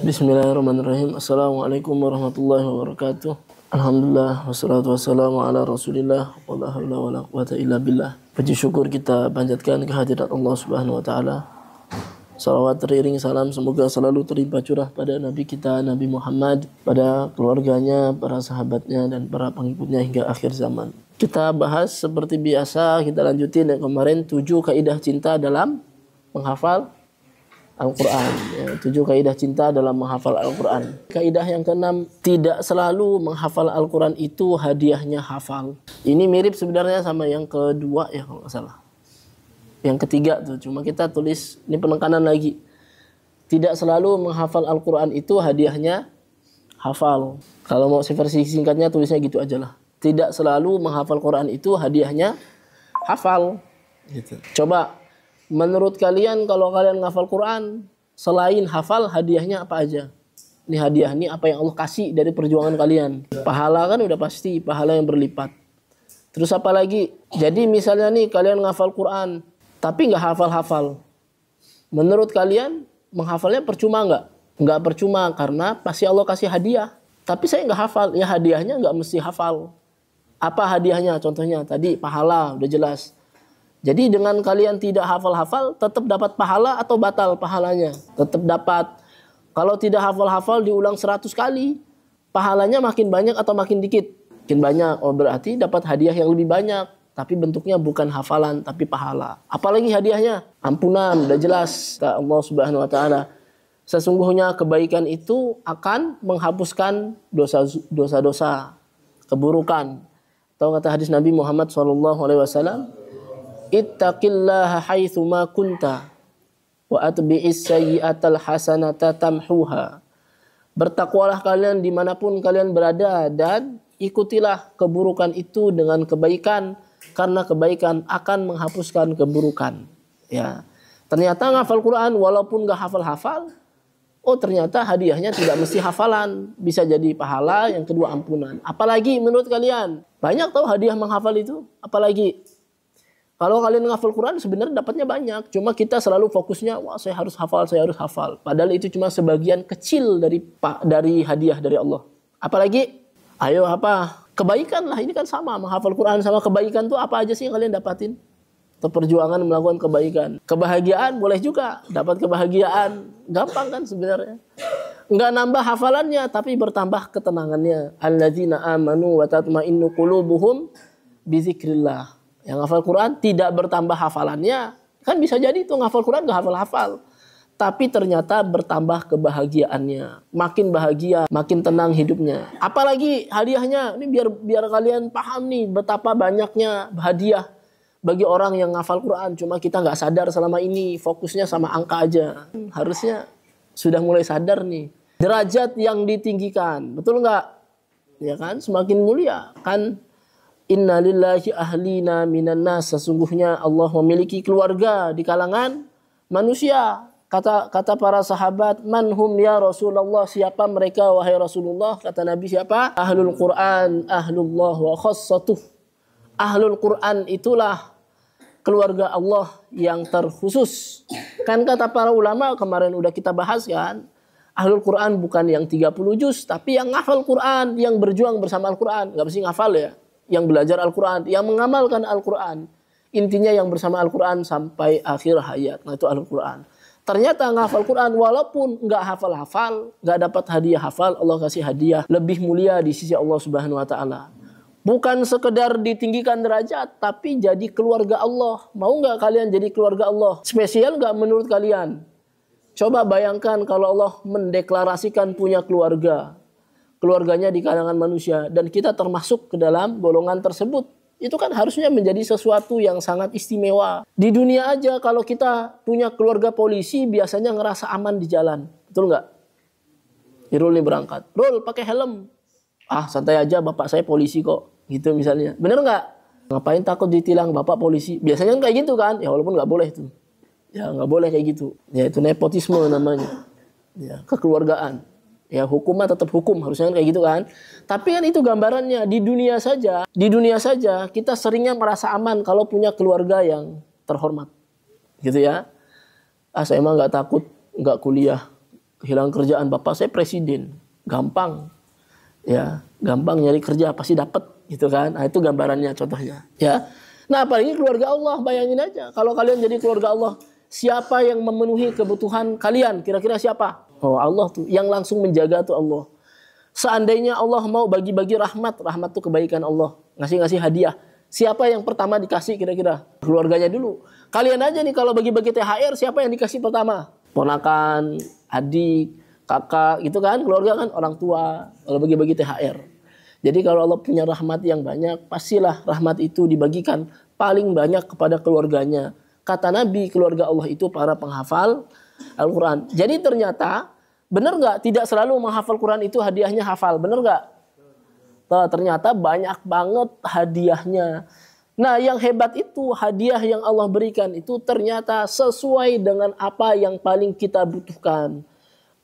Bismillahirrahmanirrahim. Assalamualaikum warahmatullahi wabarakatuh. Alhamdulillah wassalatu wassalamu ala Rasulillah wala haula wala quwata illa billah. Puji syukur kita panjatkan kehadirat Allah Subhanahu wa taala. Salawat teriring salam semoga selalu terlimpah curah pada Nabi kita Nabi Muhammad, pada keluarganya, para sahabatnya dan para pengikutnya hingga akhir zaman. Kita bahas seperti biasa, kita lanjutin yang kemarin 7 kaidah cinta dalam menghafal Al-Quran. 7 kaidah cinta dalam menghafal Al-Quran. Kaidah yang ke-6, tidak selalu menghafal Al-Quran itu hadiahnya hafal. Ini mirip sebenarnya sama yang kedua ya kalau nggak salah. Yang ketiga tuh, cuma kita tulis, ini penekanan lagi. Tidak selalu menghafal Al-Quran itu hadiahnya hafal. Kalau mau versi singkatnya tulisnya gitu aja lah. Tidak selalu menghafal Quran itu hadiahnya hafal. Gitu. Coba. Menurut kalian kalau kalian ngafal Quran, selain hafal hadiahnya apa aja? Ini hadiah, ini apa yang Allah kasih dari perjuangan kalian. Pahala kan udah pasti, pahala yang berlipat. Terus apa lagi? Jadi misalnya nih kalian ngafal Quran, tapi nggak hafal-hafal. Menurut kalian menghafalnya percuma nggak? Nggak percuma karena pasti Allah kasih hadiah. Tapi saya nggak hafal, ya hadiahnya nggak mesti hafal. Apa hadiahnya? Contohnya tadi pahala, udah jelas. Jadi dengan kalian tidak hafal-hafal, tetap dapat pahala atau batal pahalanya? Tetap dapat. Kalau tidak hafal-hafal diulang 100 kali, pahalanya makin banyak atau makin dikit? Makin banyak. Oh berarti dapat hadiah yang lebih banyak. Tapi bentuknya bukan hafalan, tapi pahala. Apalagi hadiahnya? Ampunan, udah jelas. Allah Subhanahu wa ta'ala. Sesungguhnya kebaikan itu akan menghapuskan dosa-dosa, keburukan. Tahu kata hadis Nabi Muhammad SAW? Ittaqillaha haitsu ma kunta wa atbi'is sayyi'atal hasanata tamhuha. Bertakwalah kalian dimanapun kalian berada dan ikutilah keburukan itu dengan kebaikan karena kebaikan akan menghapuskan keburukan. Ya. Ternyata ngafal Quran walaupun gak hafal-hafal, oh ternyata hadiahnya tidak mesti hafalan, bisa jadi pahala, yang kedua ampunan. Apalagi menurut kalian? Banyak tahu hadiah menghafal itu? Apalagi? Kalau kalian ngafal Quran sebenarnya dapatnya banyak. Cuma kita selalu fokusnya, wah saya harus hafal, saya harus hafal. Padahal itu cuma sebagian kecil dari hadiah dari Allah. Apalagi, ayo apa? Kebaikan lah, ini kan sama. Menghafal Quran sama kebaikan tuh apa aja sih yang kalian dapatin? Atau perjuangan melakukan kebaikan. Kebahagiaan boleh juga. Dapat kebahagiaan. Gampang kan sebenarnya. Enggak nambah hafalannya, tapi bertambah ketenangannya. Alladzina amanu wa tatma'innu qulubuhum bizikrillah. Yang hafal Quran tidak bertambah hafalannya, kan bisa jadi itu ngafal Quran gak hafal-hafal. Tapi ternyata bertambah kebahagiaannya. Makin bahagia, makin tenang hidupnya. Apalagi hadiahnya, ini biar kalian paham nih betapa banyaknya hadiah bagi orang yang ngafal Quran. Cuma kita gak sadar selama ini, fokusnya sama angka aja. Harusnya sudah mulai sadar nih. Derajat yang ditinggikan, betul gak? Ya kan, semakin mulia kan. Inna lillahi ahlina minan nas. Sesungguhnya Allah memiliki keluarga di kalangan manusia. Kata para sahabat, manhum ya Rasulullah, siapa mereka wahai Rasulullah? Kata Nabi siapa? Ahlul Quran, ahlullah wa khassatuh. Ahlul Quran itulah keluarga Allah yang terkhusus. Kan kata para ulama kemarin udah kita bahas kan. Ahlul Quran bukan yang 30 juz, tapi yang ngafal Quran, yang berjuang bersama Al-Quran. Gak mesti ngafal ya. Yang belajar Al-Quran, yang mengamalkan Al-Quran. Intinya yang bersama Al-Quran sampai akhir hayat. Nah itu Al-Quran. Ternyata ngafal Quran walaupun nggak hafal-hafal, nggak dapat hadiah hafal, Allah kasih hadiah lebih mulia di sisi Allah Subhanahu Wa Taala. Bukan sekedar ditinggikan derajat, tapi jadi keluarga Allah. Mau nggak kalian jadi keluarga Allah? Spesial nggak menurut kalian? Coba bayangkan kalau Allah mendeklarasikan punya keluarga. Keluarganya di kalangan manusia dan kita termasuk ke dalam golongan tersebut, itu kan harusnya menjadi sesuatu yang sangat istimewa. Di dunia aja kalau kita punya keluarga polisi biasanya ngerasa aman di jalan, betul nggak? Irul nih berangkat, Rul pakai helm, santai aja bapak saya polisi kok, gitu misalnya, bener nggak? Ngapain takut ditilang bapak polisi? Biasanya kayak gitu kan, ya walaupun nggak boleh tuh, ya nggak boleh kayak gitu, ya itu nepotisme namanya, ya kekeluargaan. Ya hukumnya tetap hukum, harusnya kan kayak gitu kan. Tapi kan itu gambarannya di dunia saja kita seringnya merasa aman kalau punya keluarga yang terhormat. Gitu ya. Saya emang nggak takut nggak kuliah. kehilangan kerjaan, bapak saya presiden, gampang. Ya, gampang nyari kerja pasti dapat gitu kan. Nah, itu gambarannya contohnya, ya. Nah, apalagi keluarga Allah, bayangin aja kalau kalian jadi keluarga Allah, siapa yang memenuhi kebutuhan kalian? Kira-kira siapa? Oh, Allah tuh yang langsung menjaga tuh Allah. Seandainya Allah mau bagi-bagi rahmat, rahmat tuh kebaikan Allah, ngasih-ngasih hadiah. Siapa yang pertama dikasih kira-kira? Keluarganya dulu. Kalian aja nih kalau bagi-bagi THR, siapa yang dikasih pertama? Ponakan, adik, kakak, gitu kan, keluarga kan, orang tua, kalau bagi-bagi THR. Jadi kalau Allah punya rahmat yang banyak, pastilah rahmat itu dibagikan paling banyak kepada keluarganya. Kata Nabi, keluarga Allah itu para penghafal Al-Quran. Jadi ternyata, benar nggak? Tidak selalu menghafal Quran itu hadiahnya hafal, benar nggak? Ternyata banyak banget hadiahnya. Nah, yang hebat itu hadiah yang Allah berikan itu ternyata sesuai dengan apa yang paling kita butuhkan.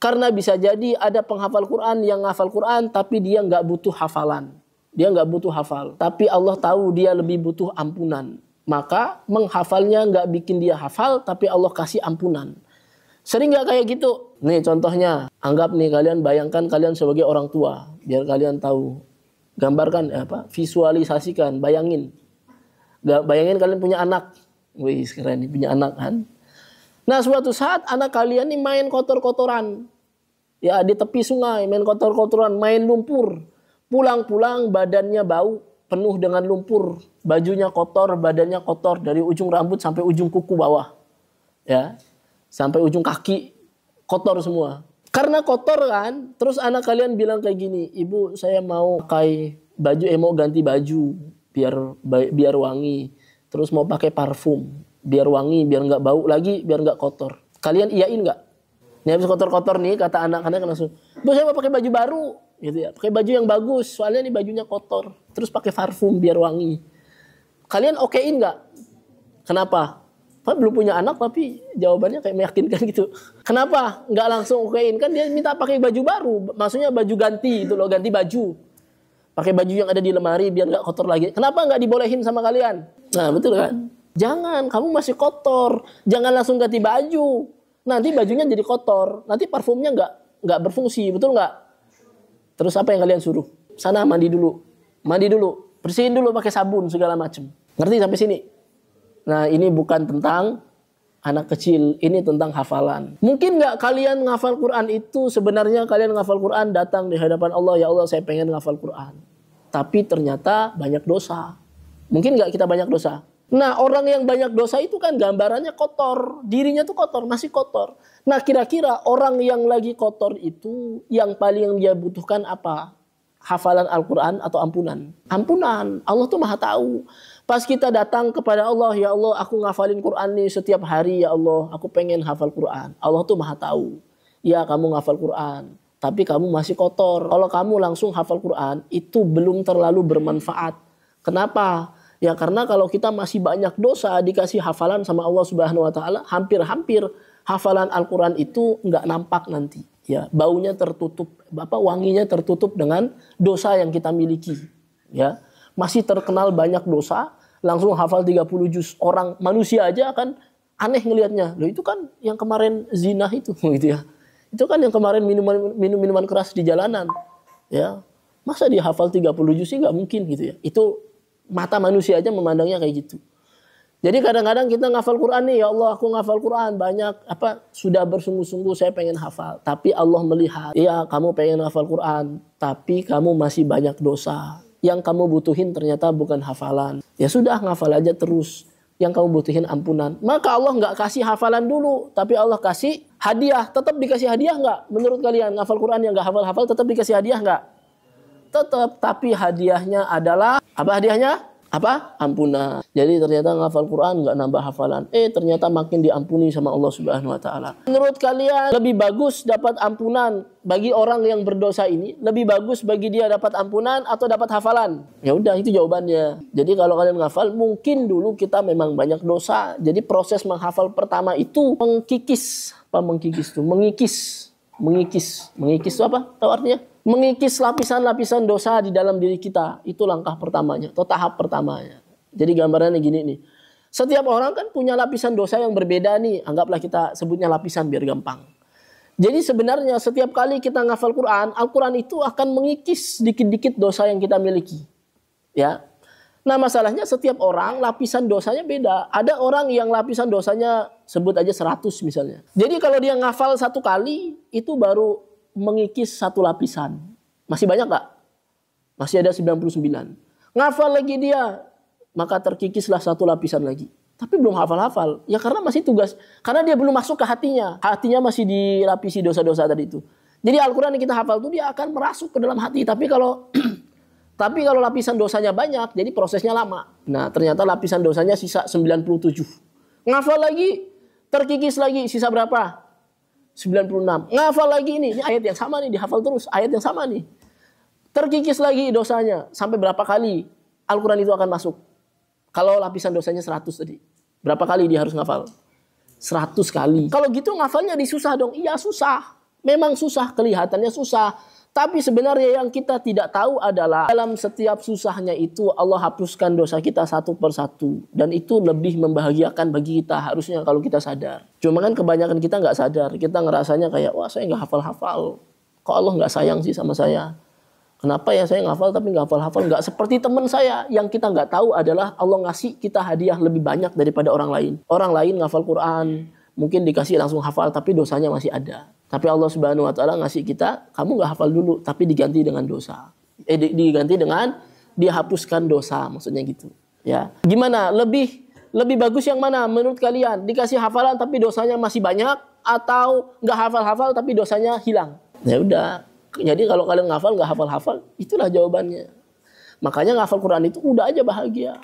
Karena bisa jadi ada penghafal Quran yang ngafal Quran tapi dia nggak butuh hafalan. Dia nggak butuh hafal. Tapi Allah tahu dia lebih butuh ampunan. Maka menghafalnya nggak bikin dia hafal tapi Allah kasih ampunan. Sering nggak kayak gitu? Nih contohnya. Anggap nih kalian bayangkan kalian sebagai orang tua. Biar kalian tahu. Gambarkan visualisasikan, bayangin. Bayangin kalian punya anak. Wih, keren nih punya anak kan. Nah, suatu saat anak kalian nih main kotor-kotoran. Ya, di tepi sungai main kotor-kotoran, main lumpur. Pulang-pulang badannya bau, penuh dengan lumpur. Bajunya kotor, badannya kotor dari ujung rambut sampai ujung kuku bawah. Ya. Sampai ujung kaki kotor semua. Karena kotor kan, terus anak kalian bilang kayak gini, "Ibu, saya mau pakai baju, mau ganti baju biar wangi. Terus mau pakai parfum biar wangi, biar nggak bau lagi, biar nggak kotor." Kalian iyain nggak? Ini habis kotor-kotor nih, kata anak-anak langsung, "Bu, saya mau pakai baju baru." Gitu ya, pakai baju yang bagus, soalnya nih bajunya kotor. Terus pakai parfum biar wangi. Kalian okein nggak? Kenapa? Pak belum punya anak tapi jawabannya kayak meyakinkan gitu. Kenapa nggak langsung okein? Kan dia minta pakai baju baru, maksudnya baju ganti itu loh, ganti baju. Pakai baju yang ada di lemari biar nggak kotor lagi. Kenapa nggak dibolehin sama kalian? Nah, betul kan? Jangan, kamu masih kotor. Jangan langsung ganti baju. Nanti bajunya jadi kotor. Nanti parfumnya nggak berfungsi, betul nggak? Terus apa yang kalian suruh? Sana mandi dulu. Mandi dulu. Bersihin dulu pakai sabun segala macam. Ngerti sampai sini? Nah, ini bukan tentang anak kecil. Ini tentang hafalan. Mungkin nggak kalian ngafal Quran itu sebenarnya kalian ngafal Quran datang di hadapan Allah. Ya Allah, saya pengen ngafal Quran. Tapi ternyata banyak dosa. Mungkin nggak kita banyak dosa? Nah, orang yang banyak dosa itu kan gambarannya kotor. Dirinya tuh kotor, masih kotor. Nah, kira-kira orang yang lagi kotor itu yang paling dia butuhkan apa? Hafalan Al-Quran atau ampunan? Ampunan. Allah tuh maha tahu. Pas kita datang kepada Allah, ya Allah, aku ngafalin Quran nih setiap hari, ya Allah, aku pengen hafal Quran. Allah tuh maha tahu. Ya, kamu ngafal Quran, tapi kamu masih kotor. Kalau kamu langsung hafal Quran, itu belum terlalu bermanfaat. Kenapa? Ya karena kalau kita masih banyak dosa dikasih hafalan sama Allah Subhanahu wa taala, hampir-hampir hafalan Al-Quran itu nggak nampak nanti. Ya, baunya tertutup, wanginya tertutup dengan dosa yang kita miliki. Ya, masih terkenal banyak dosa, langsung hafal 30 juz. Orang manusia aja akan aneh ngelihatnya. Loh, itu kan yang kemarin zina itu gitu ya. Itu kan yang kemarin minuman keras di jalanan. Ya. Masa dia hafal 30 juz sih nggak mungkin gitu ya. Itu mata manusia aja memandangnya kayak gitu. Jadi kadang-kadang kita ngafal Quran nih, ya Allah aku ngafal Quran banyak, sudah bersungguh-sungguh saya pengen hafal. Tapi Allah melihat, ya kamu pengen ngafal Quran, tapi kamu masih banyak dosa. Yang kamu butuhin ternyata bukan hafalan. Ya sudah, ngafal aja terus. Yang kamu butuhin ampunan. Maka Allah nggak kasih hafalan dulu, tapi Allah kasih hadiah. Tetap dikasih hadiah nggak? Menurut kalian ngafal Quran yang nggak hafal-hafal tetap dikasih hadiah nggak? Tetap, tapi hadiahnya adalah apa hadiahnya? Apa? Ampunan. Jadi ternyata ngafal Quran nggak nambah hafalan. Ternyata makin diampuni sama Allah Subhanahu wa taala. Menurut kalian lebih bagus dapat ampunan bagi orang yang berdosa ini? Lebih bagus bagi dia dapat ampunan atau dapat hafalan? Ya udah, itu jawabannya. Jadi kalau kalian ngafal, mungkin dulu kita memang banyak dosa. Jadi proses menghafal pertama itu mengkikis. Apa mengkikis itu? Mengikis. Mengikis itu apa? Tahu artinya? Mengikis lapisan-lapisan dosa di dalam diri kita. Itu langkah pertamanya atau tahap pertamanya. Jadi gambarannya gini nih. Setiap orang kan punya lapisan dosa yang berbeda nih. Anggaplah kita sebutnya lapisan biar gampang. Jadi sebenarnya setiap kali kita ngafal Quran, Al-Quran itu akan mengikis dikit-dikit dosa yang kita miliki. Ya. Nah masalahnya setiap orang lapisan dosanya beda. Ada orang yang lapisan dosanya sebut aja 100 misalnya. Jadi kalau dia ngafal satu kali itu baru mengikis satu lapisan. Masih banyak gak? Masih ada 99. Ngafal lagi dia, maka terkikislah satu lapisan lagi. Tapi belum hafal-hafal. Ya karena masih tugas. Karena dia belum masuk ke hatinya. Hatinya masih dilapisi dosa-dosa tadi itu. Jadi Al-Quran yang kita hafal itu dia akan merasuk ke dalam hati. Tapi kalau lapisan dosanya banyak, jadi prosesnya lama. Nah ternyata lapisan dosanya sisa 97. Ngafal lagi, terkikis lagi, sisa berapa? 96. Ngafal lagi ini ayat yang sama nih, dihafal terus. Ayat yang sama nih. Terkikis lagi dosanya. Sampai berapa kali Al-Quran itu akan masuk? Kalau lapisan dosanya 100 tadi. Berapa kali dia harus ngafal? 100 kali. Kalau gitu ngafalnya disusah dong. Iya susah. Memang susah. Kelihatannya susah. Tapi sebenarnya yang kita tidak tahu adalah dalam setiap susahnya itu Allah hapuskan dosa kita satu persatu. Dan itu lebih membahagiakan bagi kita harusnya kalau kita sadar. Cuma kan kebanyakan kita nggak sadar. Kita ngerasanya kayak wah saya nggak hafal-hafal. Kok Allah nggak sayang sih sama saya? Kenapa ya saya ngafal tapi nggak hafal-hafal? Nggak seperti teman saya. Yang kita nggak tahu adalah Allah ngasih kita hadiah lebih banyak daripada orang lain. Orang lain ngafal Quran, mungkin dikasih langsung hafal tapi dosanya masih ada. Tapi Allah Subhanahu Wa Taala ngasih kita, kamu nggak hafal dulu tapi diganti dengan dosa. Diganti dengan dihapuskan dosa, maksudnya gitu. Ya, gimana? Lebih bagus yang mana menurut kalian? Dikasih hafalan tapi dosanya masih banyak atau nggak hafal-hafal tapi dosanya hilang? Ya udah. Jadi kalau kalian ngafal nggak hafal-hafal, itulah jawabannya. Makanya ngafal Quran itu udah aja bahagia.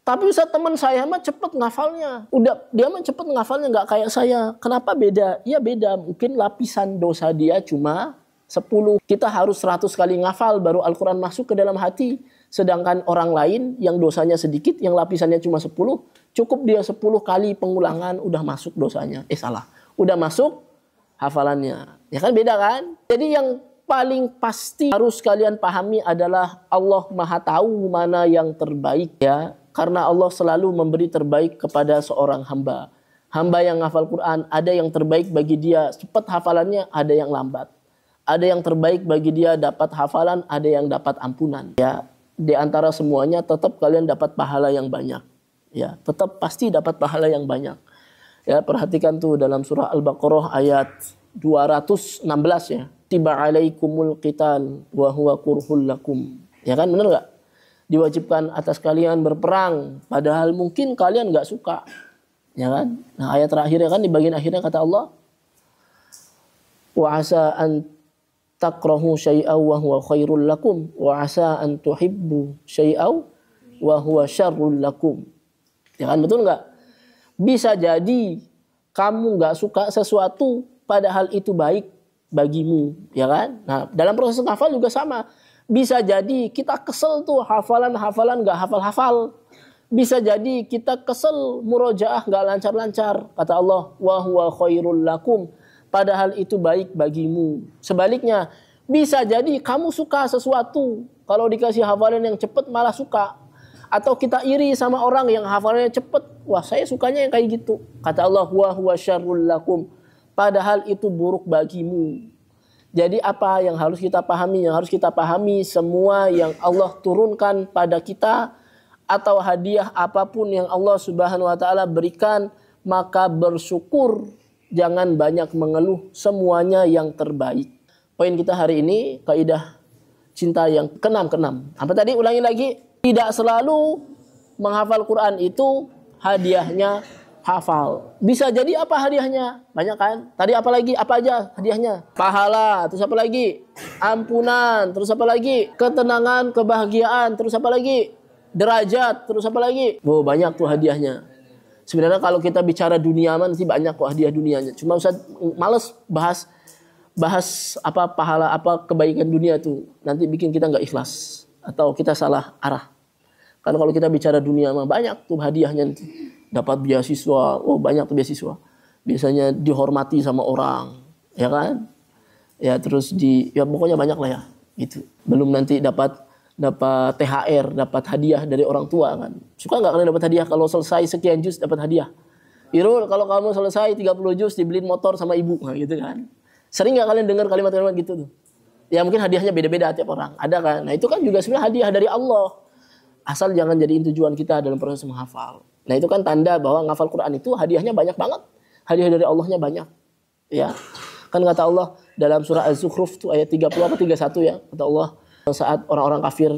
Tapi Ustaz teman saya mah cepet ngafalnya. Dia mah cepet ngafalnya nggak kayak saya. Kenapa beda? Ya beda. Mungkin lapisan dosa dia cuma 10. Kita harus 100 kali ngafal baru Al-Quran masuk ke dalam hati. Sedangkan orang lain yang dosanya sedikit, yang lapisannya cuma 10, cukup dia 10 kali pengulangan udah masuk dosanya. Salah. Udah masuk hafalannya. Ya kan beda kan? Jadi yang paling pasti harus kalian pahami adalah Allah Maha tahu mana yang terbaik ya. Karena Allah selalu memberi terbaik kepada seorang hamba. Hamba yang ngafal Quran, ada yang terbaik bagi dia cepat hafalannya, ada yang lambat. Ada yang terbaik bagi dia dapat hafalan, ada yang dapat ampunan. Ya, di antara semuanya tetap kalian dapat pahala yang banyak. Ya, tetap pasti dapat pahala yang banyak. Ya, perhatikan tuh dalam surah Al-Baqarah ayat 216 ya. Tiba alaikumul qital wa huwa kurhul lakum. Ya kan benar enggak? Diwajibkan atas kalian berperang padahal mungkin kalian enggak suka. Ya kan? Nah, ayat terakhirnya kan di bagian akhirnya kata Allah wa asa an takrahu syai'aw wa huwa khairul lakum wa asa an tuhibbu syai'aw wa huwa syarrul lakum. Ya kan betul enggak? Bisa jadi kamu enggak suka sesuatu padahal itu baik bagimu, ya kan? Nah, dalam proses hafal juga sama. Bisa jadi kita kesel tuh hafalan gak hafal-hafal. Bisa jadi kita kesel murojaah gak lancar-lancar. Kata Allah, wa huwa khairul lakum. Padahal itu baik bagimu. Sebaliknya, bisa jadi kamu suka sesuatu. Kalau dikasih hafalan yang cepat malah suka. Atau kita iri sama orang yang hafalannya cepat. Wah, saya sukanya yang kayak gitu. Kata Allah, wa huwa syarrul lakum. Padahal itu buruk bagimu. Jadi apa yang harus kita pahami? Yang harus kita pahami semua yang Allah turunkan pada kita atau hadiah apapun yang Allah Subhanahu Wa Taala berikan, maka bersyukur, jangan banyak mengeluh, semuanya yang terbaik. Poin kita hari ini kaidah cinta yang keenam. Apa tadi? Ulangi lagi. Tidak selalu menghafal Quran itu hadiahnya hafal. Bisa jadi apa hadiahnya? Banyak kan? Tadi apa lagi? Apa aja hadiahnya? Pahala, terus apa lagi? Ampunan, terus apa lagi? Ketenangan, kebahagiaan, terus apa lagi? Derajat, terus apa lagi? Oh, banyak tuh hadiahnya. Sebenarnya kalau kita bicara dunia sih banyak kok hadiah dunianya. Cuma Ustaz males bahas apa pahala, apa kebaikan dunia tuh. Nanti bikin kita nggak ikhlas atau kita salah arah. Karena kalau kita bicara dunia mah banyak tuh hadiahnya nanti. Dapat beasiswa, oh banyak tuh beasiswa. Biasanya dihormati sama orang, ya kan? Ya terus ya pokoknya banyak lah ya, gitu. Belum nanti dapat THR, dapat hadiah dari orang tua kan. Suka nggak kalian dapat hadiah kalau selesai sekian juz dapat hadiah? Irul, kalau kamu selesai 30 juz dibeliin motor sama ibu, nah, gitu kan? Sering nggak kalian dengar kalimat-kalimat gitu tuh? Ya mungkin hadiahnya beda-beda tiap orang. Ada kan? Nah itu kan juga sebenarnya hadiah dari Allah. Asal jangan jadiin tujuan kita dalam proses menghafal. Nah itu kan tanda bahwa ngafal Quran itu hadiahnya banyak banget. Hadiah dari Allahnya banyak. Ya. Kan kata Allah dalam surah Az-Zukhruf itu ayat 30 apa 31 ya. Kata Allah saat orang-orang kafir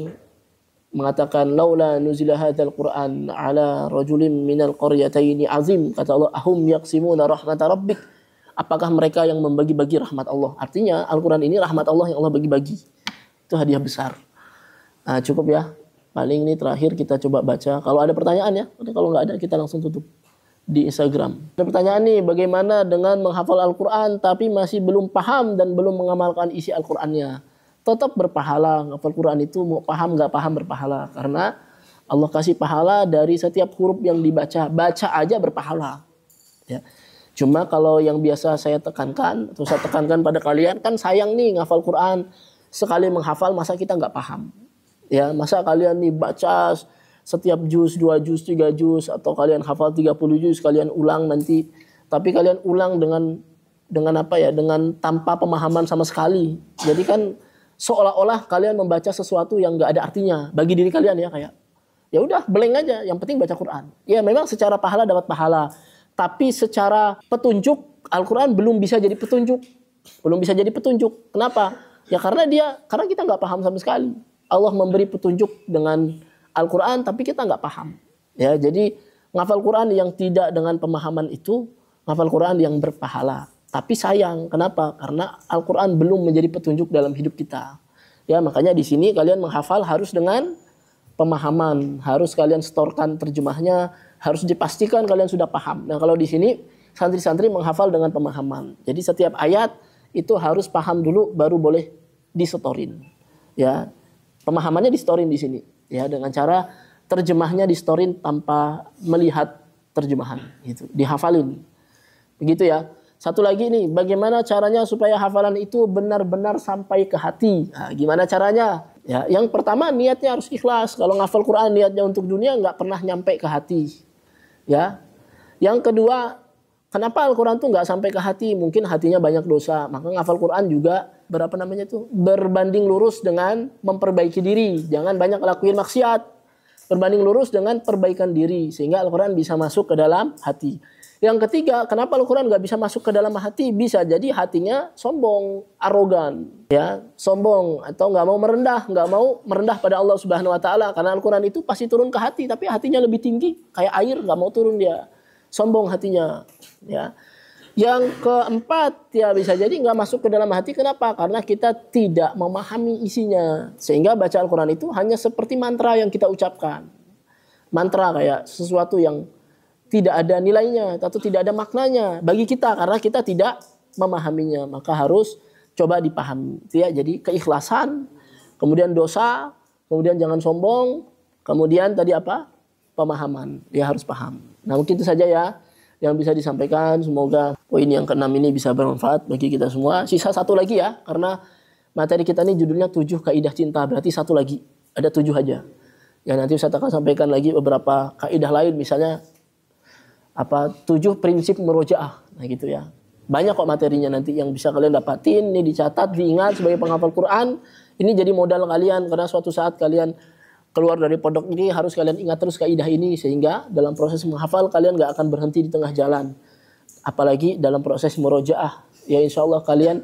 mengatakan laula nuzila hadzal Qur'an ala rajulin minal qaryataini azim. Kata Allah ahum yaqsimuna rahmata rabbik. Apakah mereka yang membagi-bagi rahmat Allah? Artinya Al-Quran ini rahmat Allah yang Allah bagi-bagi. Itu hadiah besar. Nah, cukup ya. Paling ini terakhir kita coba baca. Kalau ada pertanyaan ya. Kalau nggak ada kita langsung tutup di Instagram. Ada pertanyaan nih. Bagaimana dengan menghafal Al-Quran tapi masih belum paham dan belum mengamalkan isi Al-Qurannya? Tetap berpahala. Menghafal Quran itu mau paham nggak paham berpahala. Karena Allah kasih pahala dari setiap huruf yang dibaca. Baca aja berpahala. Ya. Cuma kalau yang biasa saya tekankan, atau saya tekankan pada kalian, kan sayang nih ngafal Quran. Sekali menghafal masa kita nggak paham. Ya, masa kalian nih baca setiap juz, 2 juz, 3 juz, atau kalian hafal 30 juz, kalian ulang nanti. Tapi kalian ulang dengan apa ya, dengan tanpa pemahaman sama sekali. Jadi kan seolah-olah kalian membaca sesuatu yang nggak ada artinya bagi diri kalian ya, kayak ya udah blank aja, yang penting baca Quran. Ya memang secara pahala dapat pahala. Tapi secara petunjuk Al-Quran belum bisa jadi petunjuk. Belum bisa jadi petunjuk. Kenapa? Ya karena kita nggak paham sama sekali. Allah memberi petunjuk dengan Al-Quran tapi kita nggak paham. Ya, jadi ngafal Quran yang tidak dengan pemahaman itu ngafal Quran yang berpahala. Tapi sayang, kenapa? Karena Al-Quran belum menjadi petunjuk dalam hidup kita. Ya, makanya di sini kalian menghafal harus dengan pemahaman, harus kalian setorkan terjemahnya, harus dipastikan kalian sudah paham. Nah kalau di sini santri-santri menghafal dengan pemahaman. Jadi setiap ayat itu harus paham dulu baru boleh disetorin. Ya, pemahamannya disetorin di sini. Ya, dengan cara terjemahnya disetorin tanpa melihat terjemahan. Gitu, dihafalin. Begitu ya. Satu lagi nih, bagaimana caranya supaya hafalan itu benar-benar sampai ke hati? Nah, gimana caranya? Ya, yang pertama niatnya harus ikhlas. Kalau ngafal Quran niatnya untuk dunia nggak pernah nyampe ke hati. Ya, yang kedua, kenapa Al-Quran tuh nggak sampai ke hati? Mungkin hatinya banyak dosa. Maka ngafal Quran juga berbanding lurus dengan memperbaiki diri. Jangan banyak lakuin maksiat. Berbanding lurus dengan perbaikan diri sehingga Al-Quran bisa masuk ke dalam hati. Yang ketiga, kenapa Al-Quran nggak bisa masuk ke dalam hati? Bisa jadi hatinya sombong, arogan, ya, sombong atau nggak mau merendah pada Allah Subhanahu Wa Taala. Karena Al-Quran itu pasti turun ke hati, tapi hatinya lebih tinggi, kayak air nggak mau turun dia, sombong hatinya, ya. Yang keempat, ya bisa jadi nggak masuk ke dalam hati. Kenapa? Karena kita tidak memahami isinya, sehingga baca Al-Quran itu hanya seperti mantra yang kita ucapkan, mantra kayak sesuatu yang tidak ada nilainya atau tidak ada maknanya bagi kita karena kita tidak memahaminya. Maka harus coba dipahami. Ya, jadi keikhlasan, kemudian dosa, kemudian jangan sombong, kemudian tadi apa? Pemahaman. Ya harus paham. Nah mungkin itu saja ya yang bisa disampaikan. Semoga poin yang ke-6 ini bisa bermanfaat bagi kita semua. Sisa satu lagi ya, karena materi kita ini judulnya 7 kaidah cinta. Berarti satu lagi, ada 7 aja. Ya nanti saya akan sampaikan lagi beberapa kaidah lain, misalnya 7 prinsip murojaah, nah gitu ya. Banyak kok materinya nanti yang bisa kalian dapatin, ini dicatat, diingat sebagai penghafal Quran. Ini jadi modal kalian karena suatu saat kalian keluar dari pondok ini harus kalian ingat terus kaidah ini sehingga dalam proses menghafal kalian gak akan berhenti di tengah jalan. Apalagi dalam proses murojaah, ya insya Allah kalian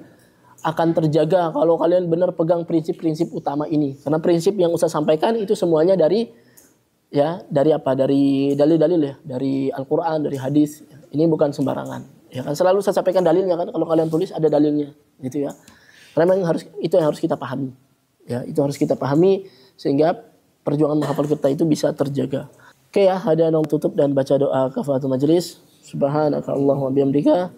akan terjaga kalau kalian benar pegang prinsip-prinsip utama ini. Karena prinsip yang Ustaz sampaikan itu semuanya dari dalil-dalil ya, dari Al-Quran, dari hadis. Ini bukan sembarangan. Ya kan selalu saya sampaikan dalilnya kan, kalau kalian tulis ada dalilnya, gitu ya. Karena memang itu yang harus kita pahami. Ya, itu harus kita pahami sehingga perjuangan menghafal kita itu bisa terjaga. Oke ya, ada yang tutup dan baca doa kafaratul majelis. Subhanaka Allahumma bihamdika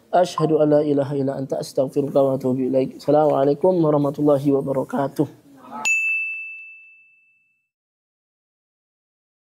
asyhadu an la ilaha illa anta astaghfiruka wa atubu ilaik. Assalamualaikum warahmatullahi wabarakatuh.